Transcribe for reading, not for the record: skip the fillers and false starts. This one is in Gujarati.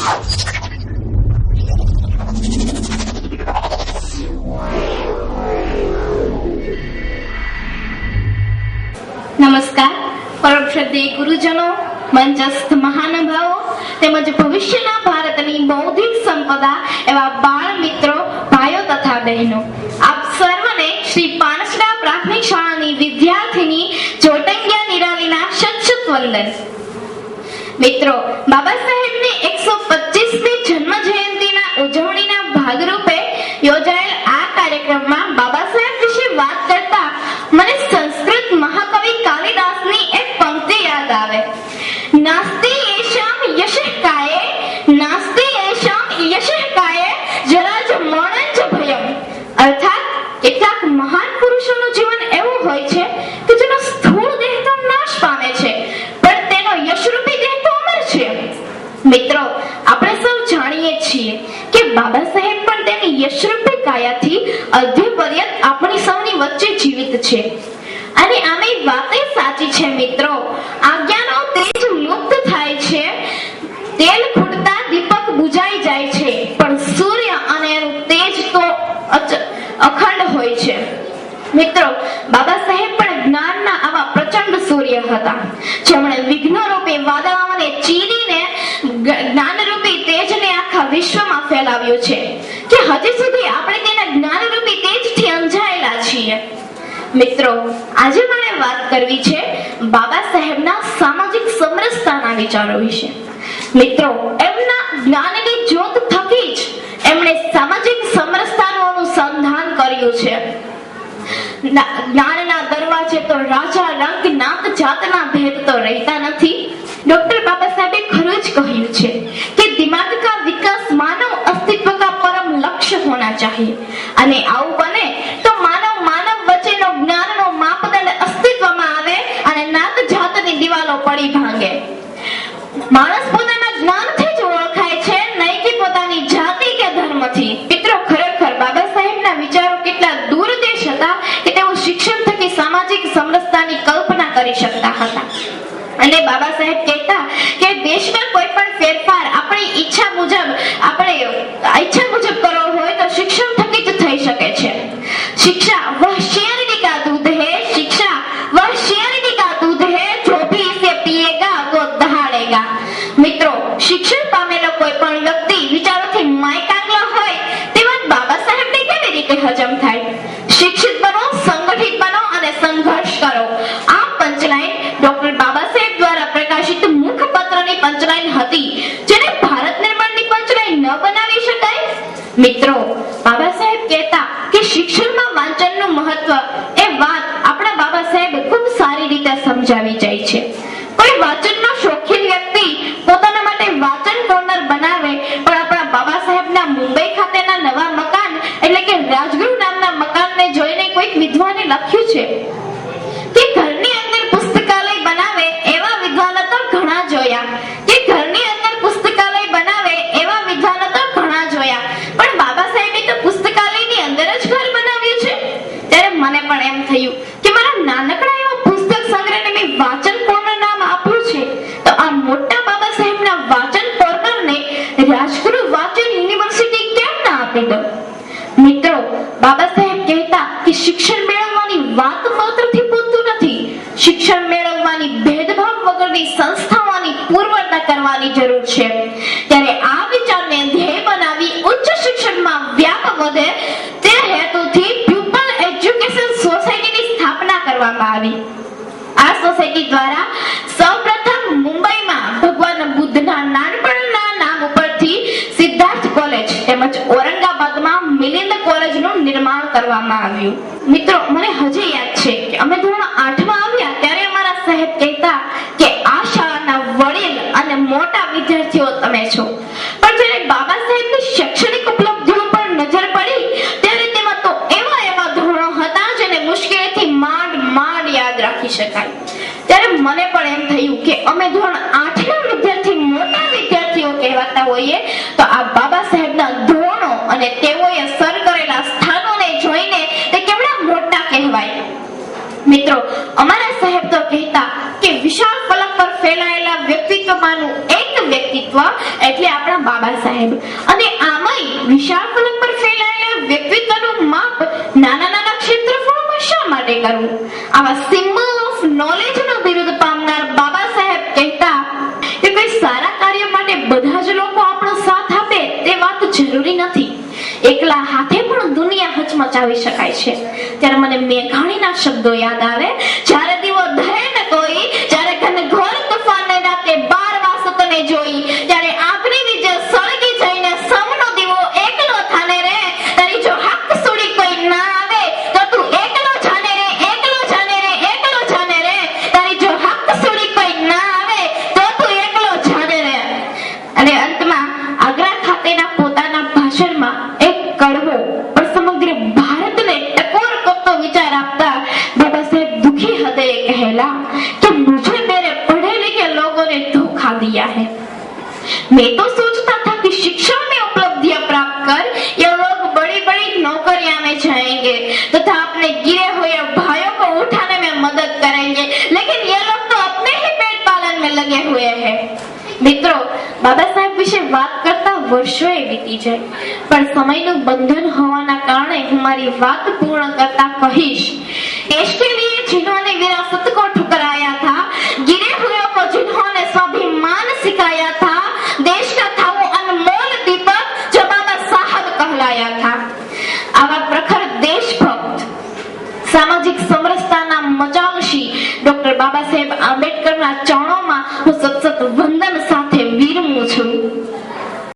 નમસ્કાર. પરમ શ્રદ્ધેય ગુરુજનો, મંચસ્થ મહાનુભાવો તેમજ ભવિષ્યના ભારતની બૌદ્ધિક સંપદા એવા બાળ મિત્રો, ભાઈઓ તથા બહેનો, આપ સર્વને શ્રી પાનસરા પ્રાથમિક શાળાની વિદ્યાર્થીની જોટંગ્યા નિરાલીના શત વંદન. મિત્રો, બાબા સાહેબની 125મી જન્મ જયંતિના ઉજવણીના ભાગરૂપે યોજાયેલ આ કાર્યક્રમમાં બાબા સાહેબ વિશે વાત કરતા મને સંસ્કૃત મહાકવિ કાલિદાસની એક પંક્તિ યાદ આવે. નાસ્તિ એષામ યશઃ કાયે, નાસ્તિ એષામ યશઃ કાયે જરાજ મરણંચ ભયમ. અર્થાત કેટલાક મહાન પુરુષોનું જીવન એવું હોય છે કે જેનો સ્થૂળ દેહ તો નાશ પામે છે, પણ તેનો યશરૂપી દેહ તો અમર છે. મિત્રો, આપણે સૌ જાણીએ છીએ કે બાબા સાહેબ પણ તેની યશરૂપી કાયાથી અદ્યપર્યંત આપણી સૌની વચ્ચે જીવિત છે. અને આની વાત સાચી છે મિત્રો. આજ્ઞાનો તેજ લુપ્ત થાય છે, તેલ ખૂટતા દીપક બુજાઈ જાય છે, પણ સૂર્ય અને એનું તેજ તો અખંડ હોય છે. મિત્રો, બાબા સાહેબ પણ જ્ઞાનના આવા પ્રચંડ સૂર્ય હતા, જેમણે વિઘ્નરૂપી વાદળાઓને ચીરીને જ્ઞાનરૂપી તેજને આખા વિશ્વમાં ફેલાવ્યું છે કે હજી સુધી આપણે તેના જ્ઞાનરૂપી તેજથી અંજાયેલા છીએ. મિત્રો, આજે મારે વાત કરવી છે બાબા સાહેબના સામાજિક સમરસતાના વિચારો વિશે. મિત્રો, એમના જ્ઞાનની જ્યોત થકી જ એમણે સામાજિક સમરસતાનું અનુસંધાન કર્યું છે. જ્ઞાનના દરવાજે તો રાજા રંગ નાત જાતના ભેદ તો રહેતા નથી. ડોક્ટર બાબા સાહેબે ખરું જ કહ્યું છે કે દિમાગ કા વિકાસ માનવ અસ્તિત્વ કા પરમ લક્ષ્ય હોના ચાહીએ. અને આવું બને તો માનવ વચ્ચેનો જ્ઞાનનો માપદંડ અસ્તિત્વમાં આવે અને નાત જાતની દિવાલો પડી ભાંગે. માણસ પોતાના જ્ઞાનથી જ ઓળખાય છે, નહીં કે પોતાની જાતિ કે ધર્મથી. મિત્રો, ખરેખર બાબા સાહેબના વિચારો કેટલા દૂરદેશ હતા કે તેઓ શિક્ષણ થકી સામાજિક સમરસતાની કલ્પના કરી શકતા હતા. અને બાબા સાહેબ કહેતા કે દેશમાં કોઈ પણ ફેરફાર આપણી ઈચ્છા મુજબ કરવો હોય તો શિક્ષણ થકી જ થઈ શકે છે. शिक्षा वह शेरनी का दूध है, शिक्षा वह शेरनी का दूध है, जो भी इसे पिएगा वो दहाड़ेगा. મિત્રો, શિક્ષણ પામેલો કોઈ પણ વ્યક્તિ વિચારોથી માયકાંગલો હોય તે વાત બાબા સાહેબને કેવી રીતે હજમ થાય? શિક્ષિત બનો, સંગઠિત બનો અને સંઘર્ષ કરો. આ પંચલાઈન ડોક્ટર બાબા સાહેબ દ્વારા પ્રકાશિત મુખપત્રની પંચલાઈન હતી, જેને ભારત નિર્માણની પંચલાઈન ન બનાવી શકાય. મિત્રો, બાબા સાહેબ કહેતા કે શિક્ષણમાં વાંચનનું મહત્વ એ વાત આપણા બાબા સાહેબ ખૂબ સારી રીતે સમજાવી જાય છે. કોઈ વાંચનનો શોખીન વ્યક્તિ પોતાના માટે વાંચન કોર્નર બનાવે, પણ આપણા બાબા સાહેબના મુંબઈ ખાતેના નવા મકાન એટલે કે રાજગૃહ નામના મકાનને જોઈને કોઈક વિદ્વાને લખ્યું છે કે ઘરની અંદર પુસ્તકાલય બનાવે એવા વિદ્વાનો તો ઘણા જોયા, કે ઘરની અંદર પુસ્તકાલય બનાવે એવા વિદ્વાનો તો ઘણા જોયા, પણ બાબા સાહેબે તો પુસ્તકાલયની અંદર જ ઘર બનાવ્યું છે. ત્યારે મને પણ એમ થયું કે મારા નાનકડા એવા પુસ્તક સંગ્રહને મેં વાંચન કોર્નર નામ આપ્યું છે, તો આ મોટા બાબા સાહેબના વાંચન કોર્નરને રાજગૃહ વાંચન યુનિવર્સિટી કેમ ના આપી દો? મિત્રો, બાબા સાહેબ કહેતા કે શિક્ષણ મેળવવાની વાત માત્રથી પૂરતું નથી, શિક્ષણ મેળવવાની ભેદભાવ વગરની સંસ્થાઓની પૂર્વતા કરવાની જરૂર છે. ત્યારે આ વિચારને ધ્યેય બનાવી ઉચ્ચ શિક્ષણમાં વ્યાપ વધે તે હેતુથી પ્યુપલ એજ્યુકેશન સોસાયટીની સ્થાપના કરવામાં આવી. આ સોસાયટી દ્વારા સૌપ્રથમ મુંબઈમાં ભગવાન બુદ્ધના નાનપણના નામ ઉપરથી સિદ્ધાર્થ કોલેજ તેમજ ઔરંગાબાદમાં મિલિંદ કોલેજનું નિર્માણ કરવામાં આવ્યું. મિત્રો, મને હજી યાદ છે કે અમે ધોરણ 8માં આવ્યા ત્યારે અમારા સાહેબ કહેતા કે આ શાળાના વડીલ અને મોટા વિદ્યાર્થીઓ તમે છો. પણ જ્યારે બાબા સાહેબની શૈક્ષણિક ઉપલબ્ધિઓ પર નજર પડી ત્યારે તેમાં તો એવા ધોરણો હતા જેને મુશ્કેલીથી માંડ યાદ રાખી શકાય. ત્યારે મને પણ એમ થયું કે અમે ધોરણ 8ના વિદ્યાર્થી મોટા વિદ્યાર્થીઓ કહેવાતા હોઈએ તો આ બાબા સાહેબના ધોરણો અને તેઓએ સર કરેલા સ્થાનોને જોઈને તે કેવડા મોટા કહેવાય. મિત્રો, અમારા સાહેબ તો કહેતા કે વિશાળ ફલક પર ફેલાયેલા વ્યક્તિત્વમાંનું એક વ્યક્તિ વ્યક્તિત્વ એટલે આપણા બાબા સાહેબ. અને આમાંય વિશાળ ફલક પર ફેલાયેલા વ્યક્તિત્વનું માપ નાના નાના ક્ષેત્રફળમાં શા માટે કરવું? આવા સિમ્બલ ઓફ નોલેજનું બિરુદ પામનાર બાબા સાહેબ કહેતા કે કોઈ સારા કાર્ય માટે બધા જ લોકો આપણો સાથ આપે તે વાત જરૂરી નથી. એકલા હાથે પણ દુનિયા હચમચાવી શકાય છે. ત્યારે મને મેઘાણીના શબ્દો યાદ આવે, જ્યારે દીવો ધરે ન કોઈ, જ્યારે ઘનઘોર તુફાનને રાતે 12 વાસતને જોઈ, ત્યારે આંખની વીજે સળગી જઈને સમનો દીવો એકલો થાને રે, તારી જો હક સુડી કોઈ ના આવે તો તું એકલો જાને રે, એકલો જાને રે, એકલો જાને રે, તારી જો હક સુડી કોઈ ના આવે તો તું એકલો જાને રે. અને અંતમાં આગ્રા ખાતેના પોતાના ભાષણમાં એક કડવો પણ સમગ્ર ભારતને ટકોર કરતો વિચાર આપતા બાબા સાહેબ દુખી હૃદયે કહેલા कि मुझे मेरे पढ़े लिखे लोगों ने धोखा दिया है. मैं तो सोचता था कि शिक्षा में उपलब्धियां प्राप्त कर ये लोग बड़ी बड़ी नौकरियां में जाएंगे तथा अपने गिरे हुए भाइयों को उठाने में मदद करेंगे, लेकिन ये लोग तो अपने ही पेट पालन में लगे हुए हैं. મિત્રો, બાબા સાહેબ વિશે વાત કરતા વર્ષોએ વીતી જાય, પણ સમયનું બંધન હોવાના કારણે હું મારી વાત પૂર્ણ કરતા કહીશ, દેશ કે